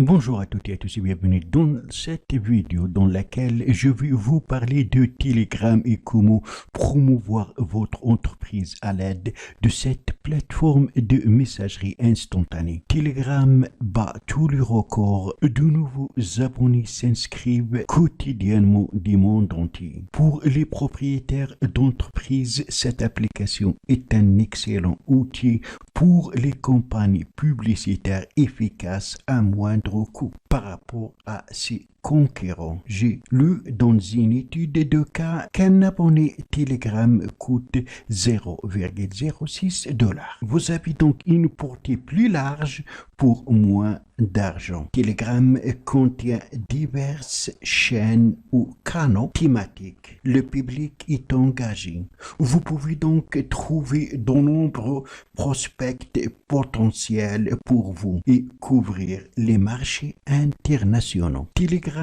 Bonjour à toutes et à tous et bienvenue dans cette vidéo dans laquelle je vais vous parler de Telegram et comment promouvoir votre entreprise à l'aide de cette plateforme de messagerie instantanée. Telegram bat tous les records, de nouveaux abonnés s'inscrivent quotidiennement du monde entier. Pour les propriétaires d'entreprises, cette application est un excellent outil pour les campagnes publicitaires efficaces à moindre coût par rapport à ses concurrents. J'ai lu dans une étude de cas qu'un abonné Telegram coûte 0,06 $. Vous avez donc une portée plus large pour moins d'argent. Telegram contient diverses chaînes ou canaux thématiques. Le public est engagé. Vous pouvez donc trouver de nombreux prospects potentiels pour vous et couvrir les marchés internationaux. Telegram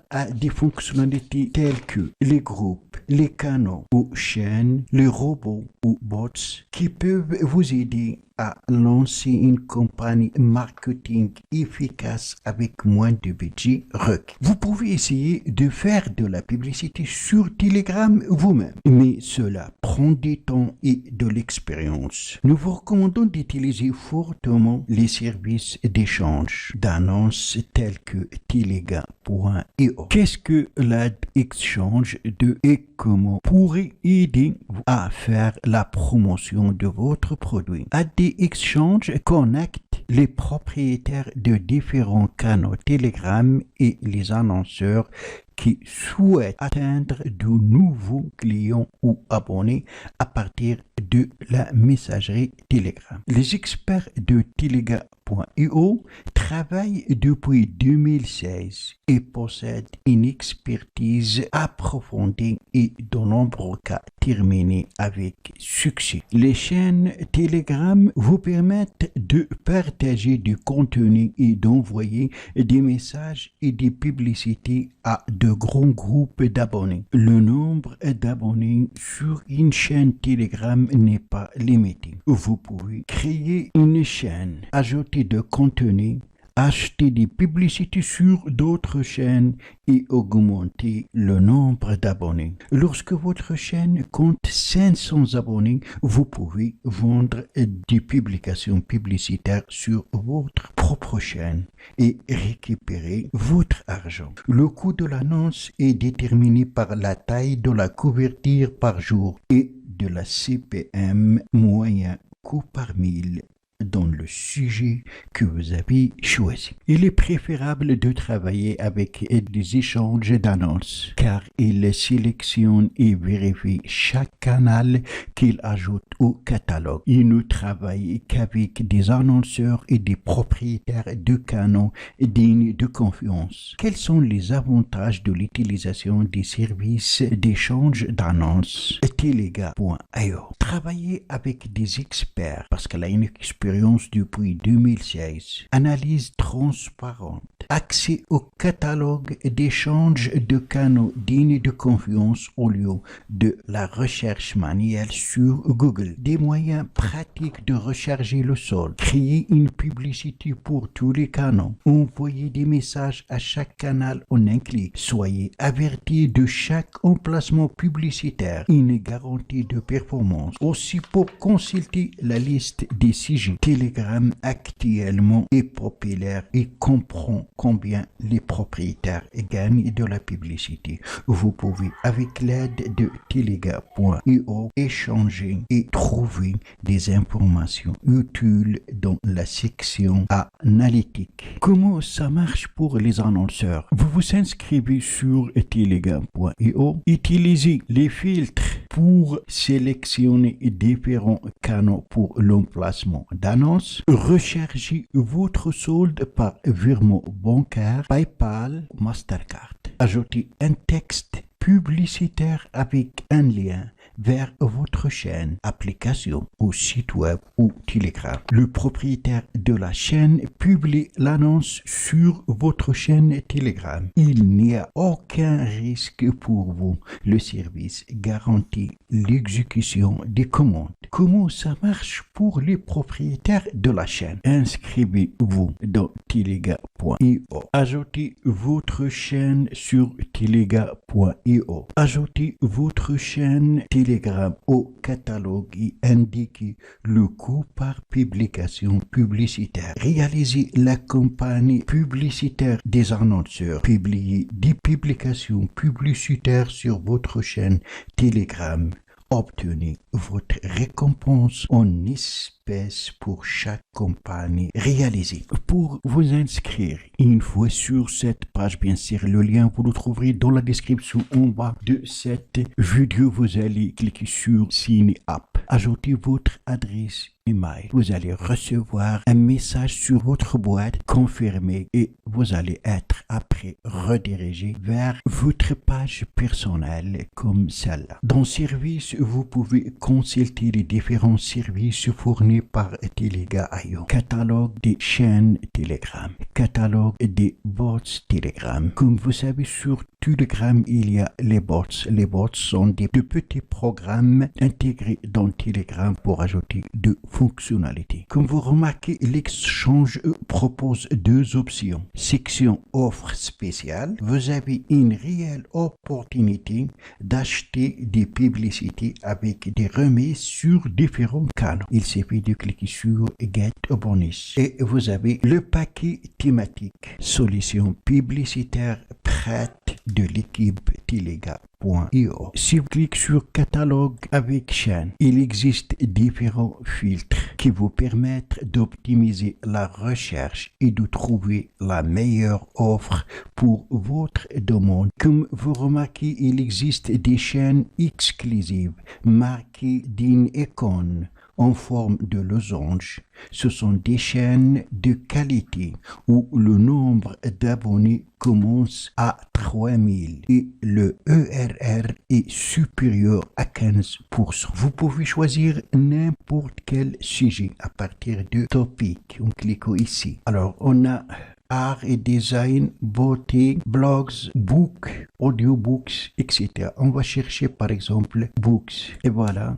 a des fonctionnalités telles que les groupes, les canaux ou chaînes, les robots ou bots qui peuvent vous aider à lancer une campagne marketing efficace avec moins de budget requis. Vous pouvez essayer de faire de la publicité sur Telegram vous-même, mais cela prend du temps et de l'expérience. Nous vous recommandons d'utiliser fortement les services d'échange d'annonces tels que Telega.io. Qu'est-ce que l'ad exchange et comment pourrait aider à faire la promotion de votre produit? Ad Exchange connecte les propriétaires de différents canaux Telegram et les annonceurs qui souhaitent atteindre de nouveaux clients ou abonnés à partir de la messagerie Telegram. Les experts de Telega.io travaillent depuis 2016 et possèdent une expertise approfondie et de nombreux cas terminés avec succès. Les chaînes Telegram vous permettent de partager du contenu et d'envoyer des messages et des publicités à de grands groupes d'abonnés. Le nombre d'abonnés sur une chaîne Telegram n'est pas limité. Vous pouvez créer une chaîne, ajouter de contenu, acheter des publicités sur d'autres chaînes et augmenter le nombre d'abonnés. Lorsque votre chaîne compte 500 abonnés, vous pouvez vendre des publications publicitaires sur votre propre chaîne et récupérer votre argent. Le coût de l'annonce est déterminé par la taille de la couverture par jour et de la CPM moyen coût par mille dans le sujet que vous avez choisi. Il est préférable de travailler avec des échanges d'annonces car il sélectionne et vérifie chaque canal qu'il ajoute au catalogue. Il ne travaille qu'avec des annonceurs et des propriétaires de canaux dignes de confiance. Quels sont les avantages de l'utilisation des services d'échange d'annonces Telega.io? Travailler avec des experts parce qu'elle a une expérience depuis 2016. Analyse transparente. Accès au catalogue d'échange de canaux dignes de confiance au lieu de la recherche manuelle sur Google. Des moyens pratiques de recharger le sol. Créer une publicité pour tous les canaux. Envoyer des messages à chaque canal en un clic. Soyez avertis de chaque emplacement publicitaire. Une garantie de performance. Aussi pour consulter la liste des sujets. Telegram actuellement est populaire et comprend combien les propriétaires gagnent de la publicité. Vous pouvez avec l'aide de Telega.io échanger et trouver des informations utiles dans la section analytique. Comment ça marche pour les annonceurs? Vous vous inscrivez sur Telega.io, utilisez les filtres pour sélectionner différents canaux pour l'emplacement d'annonces. Rechargez votre solde par virement bancaire, PayPal, Mastercard. Ajoutez un texte publicitaire avec un lien vers votre chaîne, application ou site web ou Telegram. Le propriétaire de la chaîne publie l'annonce sur votre chaîne Telegram. Il n'y a aucun risque pour vous. Le service garantit l'exécution des commandes. Comment ça marche pour les propriétaires de la chaîne? Inscrivez-vous dans telega.io. Ajoutez votre chaîne sur telega.io. Ajoutez votre chaîne Telegram au catalogue et indiquez le coût par publication publicitaire. Réalisez la campagne publicitaire des annonceurs. Publiez des publications publicitaires sur votre chaîne Telegram. Obtenez votre récompense en espèces pour chaque campagne réalisée. Pour vous inscrire, une fois sur cette page, bien sûr, le lien vous le trouverez dans la description en bas de cette vidéo. Vous allez cliquer sur Sign Up. Ajoutez votre adresse email. Vous allez recevoir un message sur votre boîte confirmé et vous allez être après redirigé vers votre page personnelle comme celle-là. Dans Service, vous pouvez consulter les différents services fournis par Telega.io. Catalogue des chaînes Telegram, catalogue des bots Telegram. Comme vous savez, sur Telegram, il y a les bots. Les bots sont des petits programmes intégrés dans Telegram pour ajouter de fonctionnalités. Comme vous remarquez, l'exchange propose deux options. Section offre spéciale. Vous avez une réelle opportunité d'acheter des publicités avec des remises sur différents canaux. Il suffit de cliquer sur Get a Bonus. Et vous avez le paquet thématique. Solution publicitaire prête de l'équipe Telega.io. Si vous cliquez sur catalogue avec chaîne, il existe différents filtres qui vous permettent d'optimiser la recherche et de trouver la meilleure offre pour votre demande. Comme vous remarquez, il existe des chaînes exclusives marquées d'une icône en forme de losange. Ce sont des chaînes de qualité où le nombre d'abonnés commence à 3000 et le ERR est supérieur à 15%. Vous pouvez choisir n'importe quel sujet à partir de topic en cliquant ici. Alors, on a art et design, beauté, blogs, books, audiobooks, etc. On va chercher par exemple books. Et voilà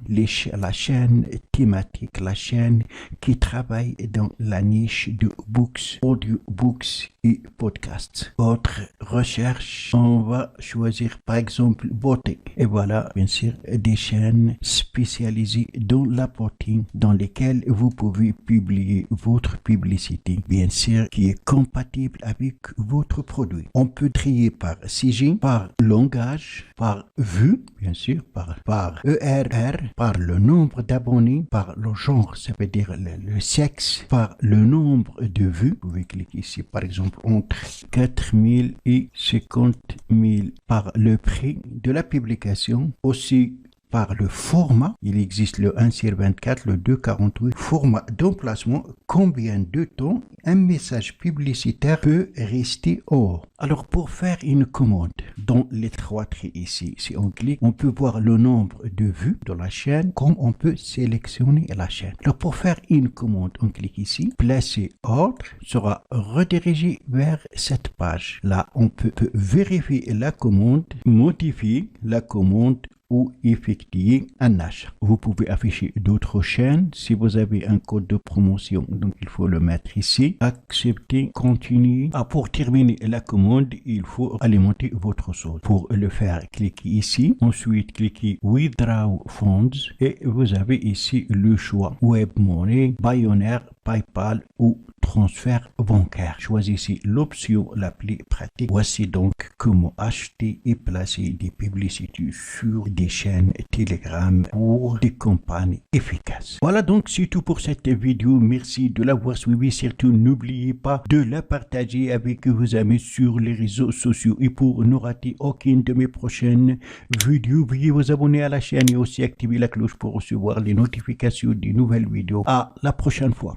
la chaîne thématique, la chaîne qui travaille dans la niche de books, audiobooks et podcasts. Autre recherche, on va choisir par exemple beauté. Et voilà bien sûr des chaînes spécialisées dans la beauté dans lesquelles vous pouvez publier votre publicité, bien sûr qui est compatible avec votre produit. On peut trier par sujet, par langage, par vue, bien sûr, par ERR, par le nombre d'abonnés, par le genre, ça veut dire le sexe, par le nombre de vues. Vous pouvez cliquer ici, par exemple, entre 4000 et 50 000, par le prix de la publication, aussi par le format. Il existe le 1/24, le 2/48, format d'emplacement, combien de temps un message publicitaire peut rester haut. Alors pour faire une commande, dans les trois traits ici, si on clique, on peut voir le nombre de vues de la chaîne, comme on peut sélectionner la chaîne. Alors pour faire une commande, on clique ici, placer ordre, sera redirigé vers cette page. Là, on peut vérifier la commande, modifier la commande ou effectuer un achat. Vous pouvez afficher d'autres chaînes si vous avez un code de promotion. Donc, il faut le mettre ici. Accepter, continuer. Pour terminer la commande, il faut alimenter votre solde. Pour le faire, cliquez ici. Ensuite, cliquez Withdraw Funds et vous avez ici le choix Web Money, Payoneer, PayPal ou transfert bancaire. Choisissez l'option la plus pratique. Voici donc comment acheter et placer des publicités sur des chaînes Telegram pour des campagnes efficaces. Voilà donc c'est tout pour cette vidéo. Merci de l'avoir suivi. Surtout n'oubliez pas de la partager avec vos amis sur les réseaux sociaux. Et pour ne rater aucune de mes prochaines vidéos, veuillez vous abonner à la chaîne et aussi activer la cloche pour recevoir les notifications des nouvelles vidéos. À la prochaine fois.